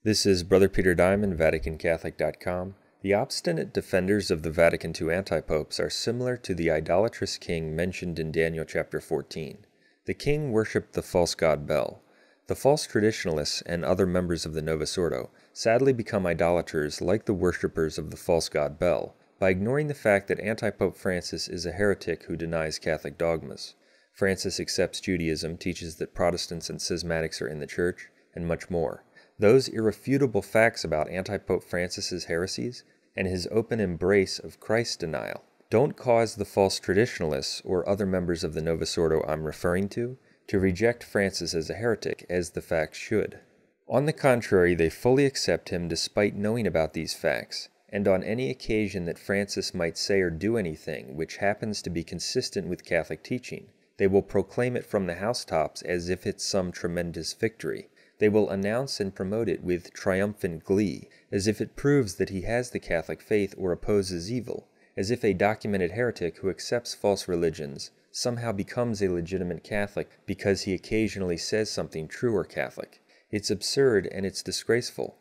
This is Brother Peter Diamond, vaticancatholic.com. The obstinate defenders of the Vatican II Antipopes are similar to the idolatrous king mentioned in Daniel chapter 14. The king worshipped the false god Bel. The false traditionalists and other members of the Novus Ordo sadly become idolaters like the worshippers of the false god Bel by ignoring the fact that Antipope Francis is a heretic who denies Catholic dogmas. Francis accepts Judaism, teaches that Protestants and schismatics are in the Church, and much more. Those irrefutable facts about Antipope Francis's heresies and his open embrace of Christ denial don't cause the false traditionalists or other members of the Novus Ordo I'm referring to reject Francis as a heretic, as the facts should. On the contrary, they fully accept him despite knowing about these facts, and on any occasion that Francis might say or do anything which happens to be consistent with Catholic teaching, they will proclaim it from the housetops as if it's some tremendous victory. They will announce and promote it with triumphant glee, as if it proves that he has the Catholic faith or opposes evil, as if a documented heretic who accepts false religions somehow becomes a legitimate Catholic because he occasionally says something true or Catholic. It's absurd and it's disgraceful,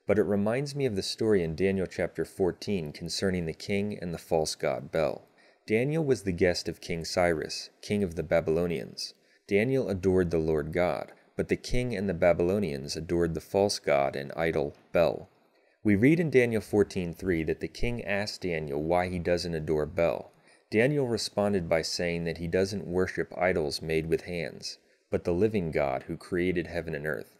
but it reminds me of the story in Daniel chapter 14 concerning the king and the false god Bel. Daniel was the guest of King Cyrus, king of the Babylonians. Daniel adored the Lord God, but the king and the Babylonians adored the false god and idol Bel. We read in Daniel 14:3 that the king asked Daniel why he doesn't adore Bel. Daniel responded by saying that he doesn't worship idols made with hands, but the living God who created heaven and earth.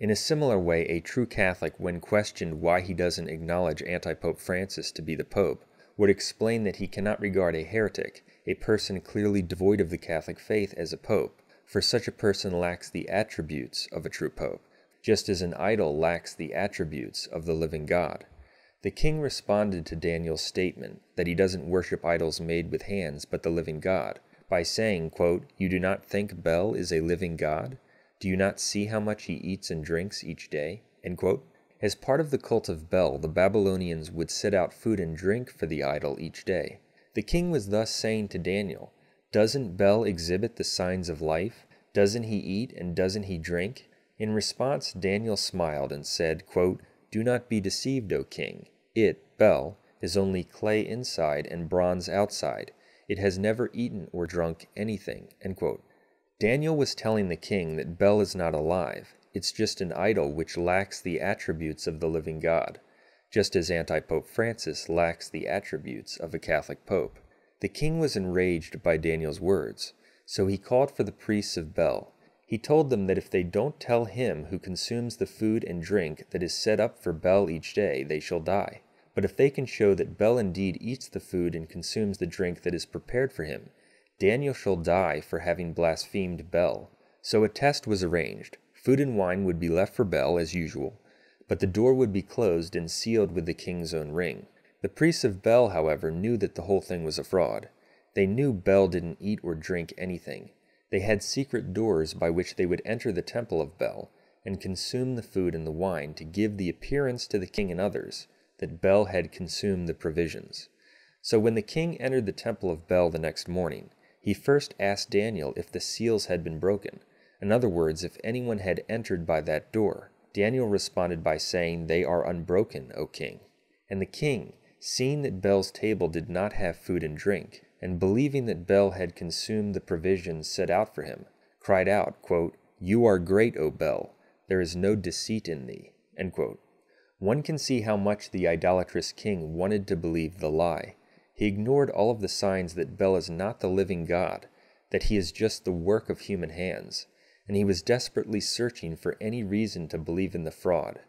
In a similar way, a true Catholic, when questioned why he doesn't acknowledge Antipope Francis to be the Pope, would explain that he cannot regard a heretic, a person clearly devoid of the Catholic faith, as a pope, for such a person lacks the attributes of a true pope, just as an idol lacks the attributes of the living God. The king responded to Daniel's statement that he doesn't worship idols made with hands but the living God by saying, quote, "You do not think Bel is a living God? Do you not see how much he eats and drinks each day?" End quote. As part of the cult of Bel, the Babylonians would set out food and drink for the idol each day. The king was thus saying to Daniel, "Doesn't Bel exhibit the signs of life? Doesn't he eat and doesn't he drink?" In response, Daniel smiled and said, quote, "Do not be deceived, O king. It, Bel, is only clay inside and bronze outside. It has never eaten or drunk anything." End quote. Daniel was telling the king that Bel is not alive. It's just an idol which lacks the attributes of the living God, just as Antipope Francis lacks the attributes of a Catholic pope. The king was enraged by Daniel's words, so he called for the priests of Bel. He told them that if they don't tell him who consumes the food and drink that is set up for Bel each day, they shall die. But if they can show that Bel indeed eats the food and consumes the drink that is prepared for him, Daniel shall die for having blasphemed Bel. So a test was arranged. Food and wine would be left for Bel as usual, but the door would be closed and sealed with the king's own ring. The priests of Bel, however, knew that the whole thing was a fraud. They knew Bel didn't eat or drink anything. They had secret doors by which they would enter the temple of Bel and consume the food and the wine to give the appearance to the king and others that Bel had consumed the provisions. So when the king entered the temple of Bel the next morning, he first asked Daniel if the seals had been broken. In other words, if anyone had entered by that door. Daniel responded by saying, "They are unbroken, O king." And the king, seeing that Bel's table did not have food and drink, and believing that Bel had consumed the provisions set out for him, cried out, quote, "You are great, O Bel. There is no deceit in thee." End quote. One can see how much the idolatrous king wanted to believe the lie. He ignored all of the signs that Bel is not the living God, that he is just the work of human hands, and he was desperately searching for any reason to believe in the fraud.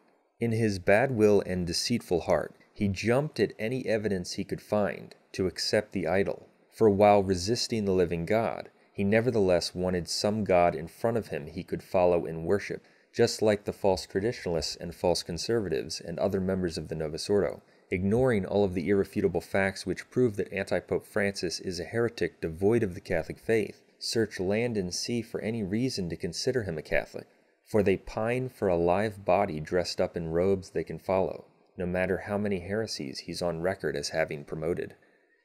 In his bad will and deceitful heart, he jumped at any evidence he could find to accept the idol. For while resisting the living God, he nevertheless wanted some God in front of him he could follow and worship, just like the false traditionalists and false conservatives and other members of the Novus Ordo, ignoring all of the irrefutable facts which prove that Antipope Francis is a heretic devoid of the Catholic faith. Search land and sea for any reason to consider him a Catholic, for they pine for a live body dressed up in robes they can follow, no matter how many heresies he's on record as having promoted.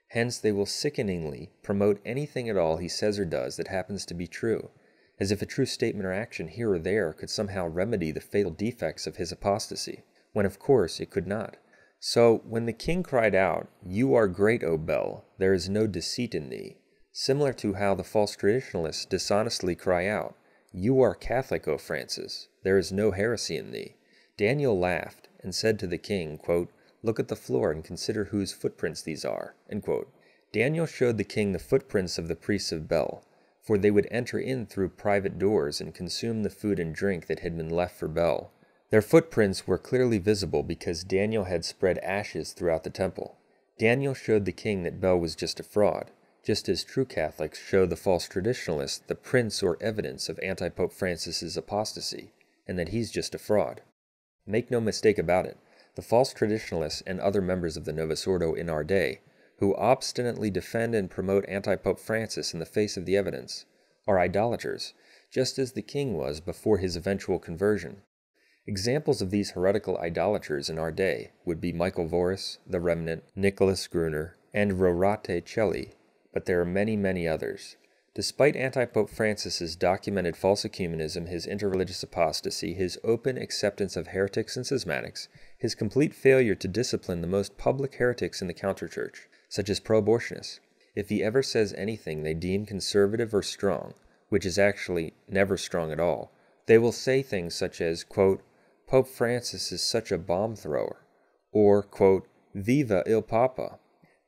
Hence they will sickeningly promote anything at all he says or does that happens to be true, as if a true statement or action here or there could somehow remedy the fatal defects of his apostasy, when of course it could not. So, when the king cried out, "You are great, O Bel, there is no deceit in thee," similar to how the false traditionalists dishonestly cry out, "You are Catholic, O Francis, there is no heresy in thee," Daniel laughed and said to the king, quote, "Look at the floor and consider whose footprints these are." End quote. Daniel showed the king the footprints of the priests of Bel, for they would enter in through private doors and consume the food and drink that had been left for Bel. Their footprints were clearly visible because Daniel had spread ashes throughout the temple. Daniel showed the king that Bel was just a fraud, just as true Catholics show the false traditionalists the prints or evidence of Antipope Francis's apostasy, and that he's just a fraud. Make no mistake about it, the false traditionalists and other members of the Novus Ordo in our day, who obstinately defend and promote Antipope Francis in the face of the evidence, are idolaters, just as the king was before his eventual conversion. Examples of these heretical idolaters in our day would be Michael Voris, the Remnant, Nicholas Gruner, and Rorate Celli, but there are many, many others. Despite Antipope Francis's documented false ecumenism, his interreligious apostasy, his open acceptance of heretics and schismatics, his complete failure to discipline the most public heretics in the counterchurch, such as pro-abortionists, if he ever says anything they deem conservative or strong, which is actually never strong at all, they will say things such as, quote, "Pope Francis is such a bomb thrower," or, quote, "Viva il Papa."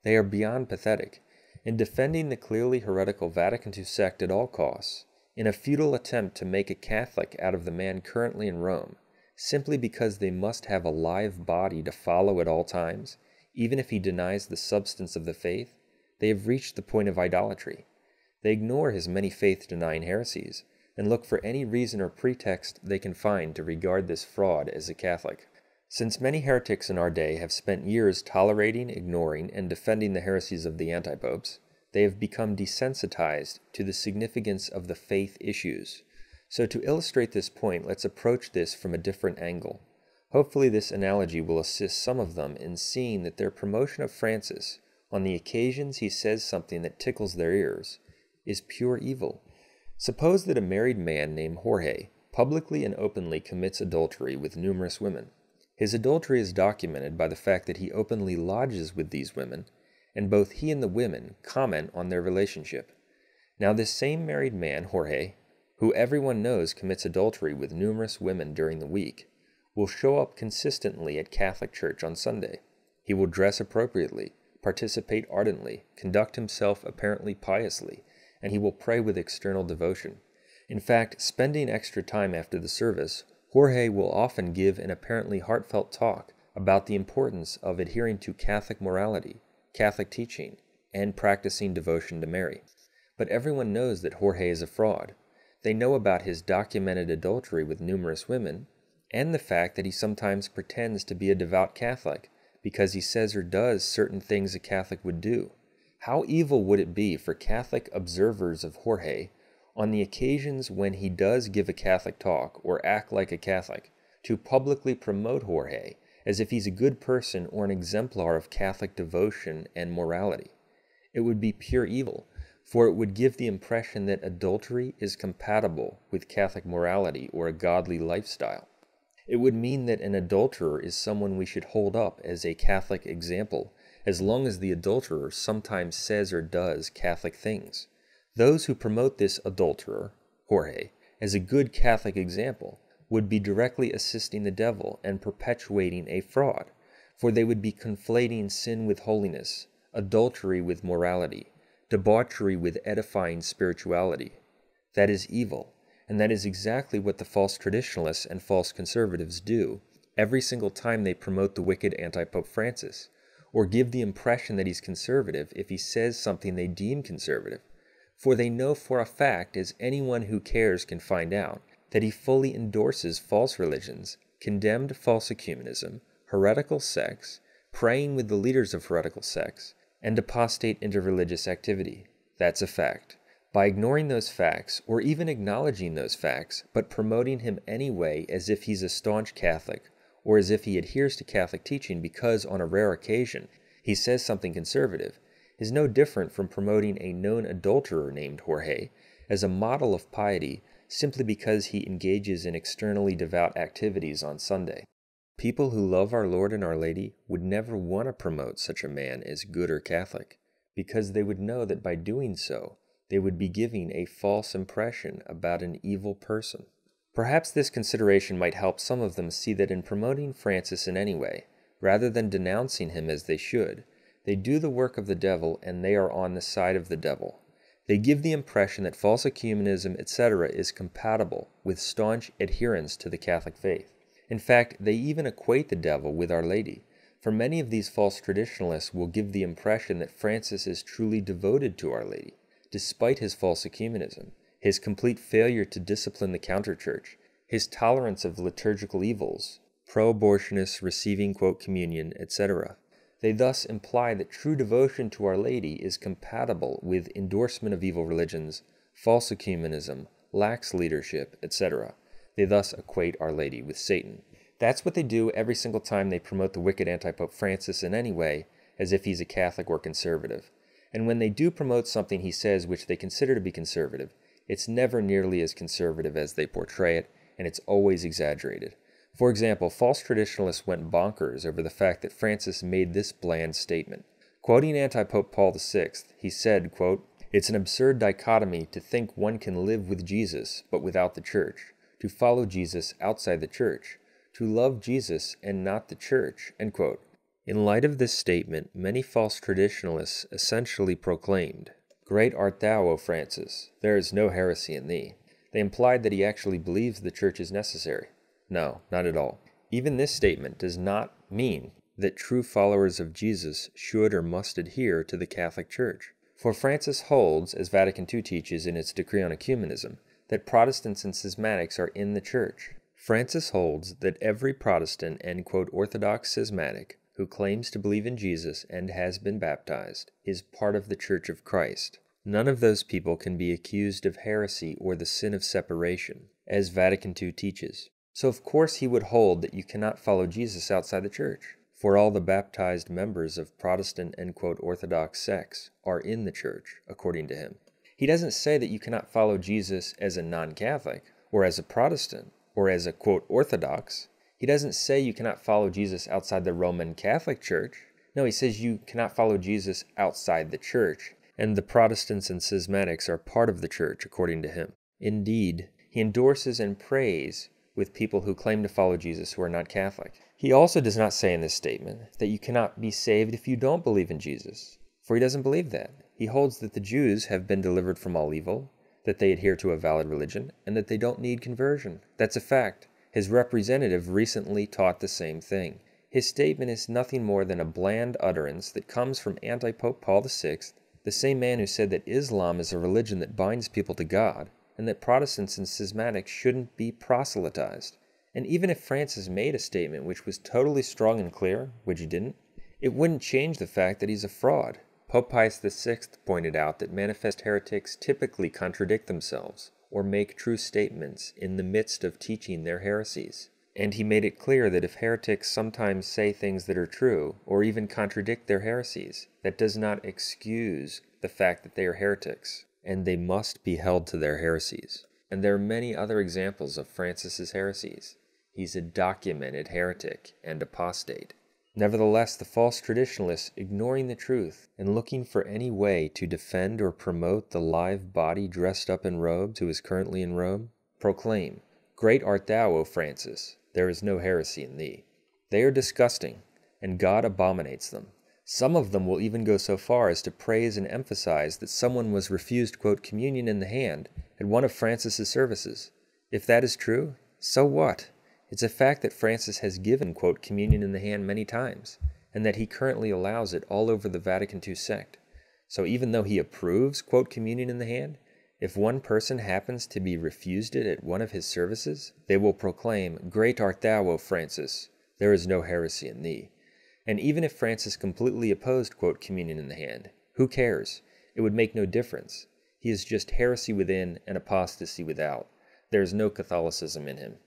They are beyond pathetic. In defending the clearly heretical Vatican II sect at all costs, in a futile attempt to make a Catholic out of the man currently in Rome, simply because they must have a live body to follow at all times, even if he denies the substance of the faith, they have reached the point of idolatry. They ignore his many faith-denying heresies, and look for any reason or pretext they can find to regard this fraud as a Catholic. Since many heretics in our day have spent years tolerating, ignoring, and defending the heresies of the antipopes, they have become desensitized to the significance of the faith issues. So to illustrate this point, let's approach this from a different angle. Hopefully this analogy will assist some of them in seeing that their promotion of Francis, on the occasions he says something that tickles their ears, is pure evil. Suppose that a married man named Jorge publicly and openly commits adultery with numerous women. His adultery is documented by the fact that he openly lodges with these women, and both he and the women comment on their relationship. Now this same married man, Jorge, who everyone knows commits adultery with numerous women during the week, will show up consistently at Catholic Church on Sunday. He will dress appropriately, participate ardently, conduct himself apparently piously, and he will pray with external devotion. In fact, spending extra time after the service, Jorge will often give an apparently heartfelt talk about the importance of adhering to Catholic morality, Catholic teaching, and practicing devotion to Mary. But everyone knows that Jorge is a fraud. They know about his documented adultery with numerous women, and the fact that he sometimes pretends to be a devout Catholic because he says or does certain things a Catholic would do. How evil would it be for Catholic observers of Jorge, on the occasions when he does give a Catholic talk or act like a Catholic, to publicly promote Jorge as if he's a good person or an exemplar of Catholic devotion and morality? It would be pure evil, for it would give the impression that adultery is compatible with Catholic morality or a godly lifestyle. It would mean that an adulterer is someone we should hold up as a Catholic example, as long as the adulterer sometimes says or does Catholic things. Those who promote this adulterer, Jorge, as a good Catholic example would be directly assisting the devil and perpetuating a fraud, for they would be conflating sin with holiness, adultery with morality, debauchery with edifying spirituality. That is evil, and that is exactly what the false traditionalists and false conservatives do every single time they promote the wicked Antipope Francis, or give the impression that he's conservative if he says something they deem conservative. For they know for a fact, as anyone who cares can find out, that he fully endorses false religions, condemned false ecumenism, heretical sects, praying with the leaders of heretical sects, and apostate interreligious activity. That's a fact. By ignoring those facts, or even acknowledging those facts, but promoting him anyway as if he's a staunch Catholic, or as if he adheres to Catholic teaching because, on a rare occasion, he says something conservative, is no different from promoting a known adulterer named Jorge as a model of piety simply because he engages in externally devout activities on Sunday. People who love our Lord and Our Lady would never want to promote such a man as good or Catholic, because they would know that by doing so, they would be giving a false impression about an evil person. Perhaps this consideration might help some of them see that in promoting Francis in any way, rather than denouncing him as they should, they do the work of the devil and they are on the side of the devil. They give the impression that false ecumenism, etc. is compatible with staunch adherence to the Catholic faith. In fact, they even equate the devil with Our Lady, for many of these false traditionalists will give the impression that Francis is truly devoted to Our Lady, despite his false ecumenism, his complete failure to discipline the counterchurch, his tolerance of liturgical evils, pro-abortionists receiving, quote, communion, etc. They thus imply that true devotion to Our Lady is compatible with endorsement of evil religions, false ecumenism, lax leadership, etc. They thus equate Our Lady with Satan. That's what they do every single time they promote the wicked Antipope Francis in any way, as if he's a Catholic or conservative. And when they do promote something he says which they consider to be conservative, it's never nearly as conservative as they portray it, and it's always exaggerated. For example, false traditionalists went bonkers over the fact that Francis made this bland statement. Quoting Antipope Paul VI, he said, quote, "It's an absurd dichotomy to think one can live with Jesus but without the Church, to follow Jesus outside the Church, to love Jesus and not the Church," end quote. In light of this statement, many false traditionalists essentially proclaimed, "Great art thou, O Francis, there is no heresy in thee." They implied that he actually believes the Church is necessary. No, not at all. Even this statement does not mean that true followers of Jesus should or must adhere to the Catholic Church. For Francis holds, as Vatican II teaches in its decree on ecumenism, that Protestants and schismatics are in the Church. Francis holds that every Protestant and, quote, Orthodox schismatic who claims to believe in Jesus and has been baptized is part of the Church of Christ. None of those people can be accused of heresy or the sin of separation, as Vatican II teaches. So of course he would hold that you cannot follow Jesus outside the Church, for all the baptized members of Protestant and, quote, Orthodox sects are in the Church, according to him. He doesn't say that you cannot follow Jesus as a non-Catholic, or as a Protestant, or as a, quote, Orthodox. He doesn't say you cannot follow Jesus outside the Roman Catholic Church. No, he says you cannot follow Jesus outside the Church, and the Protestants and schismatics are part of the Church, according to him. Indeed, he endorses and prays with people who claim to follow Jesus who are not Catholic. He also does not say in this statement that you cannot be saved if you don't believe in Jesus, for he doesn't believe that. He holds that the Jews have been delivered from all evil, that they adhere to a valid religion, and that they don't need conversion. That's a fact. His representative recently taught the same thing. His statement is nothing more than a bland utterance that comes from Antipope Paul VI, the same man who said that Islam is a religion that binds people to God, and that Protestants and schismatics shouldn't be proselytized. And even if Francis made a statement which was totally strong and clear, which he didn't, it wouldn't change the fact that he's a fraud. Pope Pius VI pointed out that manifest heretics typically contradict themselves, or make true statements in the midst of teaching their heresies. And he made it clear that if heretics sometimes say things that are true, or even contradict their heresies, that does not excuse the fact that they are heretics, and they must be held to their heresies. And there are many other examples of Francis's heresies. He's a documented heretic and apostate. Nevertheless, the false traditionalists, ignoring the truth and looking for any way to defend or promote the live body dressed up in robes who is currently in Rome, proclaim, "Great art thou, O Francis, there is no heresy in thee." They are disgusting, and God abominates them. Some of them will even go so far as to praise and emphasize that someone was refused, quote, communion in the hand at one of Francis's services. If that is true, so what? It's a fact that Francis has given, quote, communion in the hand many times, and that he currently allows it all over the Vatican II sect. So even though he approves, quote, communion in the hand, if one person happens to be refused it at one of his services, they will proclaim, "Great art thou, O Francis, there is no heresy in thee." And even if Francis completely opposed, quote, communion in the hand, who cares? It would make no difference. He is just heresy within and apostasy without. There is no Catholicism in him.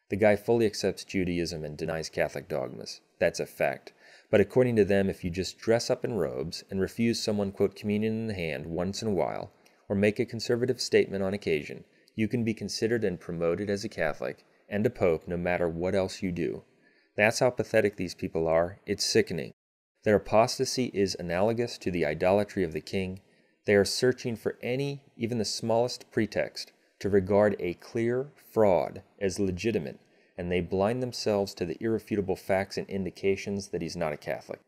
The guy fully accepts Judaism and denies Catholic dogmas. That's a fact. But according to them, if you just dress up in robes and refuse someone, quote, communion in the hand once in a while, or make a conservative statement on occasion, You can be considered and promoted as a Catholic and a Pope no matter what else you do. That's how pathetic these people are. It's sickening. Their apostasy is analogous to the idolatry of the king. They are searching for any, even the smallest pretext, to regard a clear fraud as legitimate, and they blind themselves to the irrefutable facts and indications that he's not a Catholic.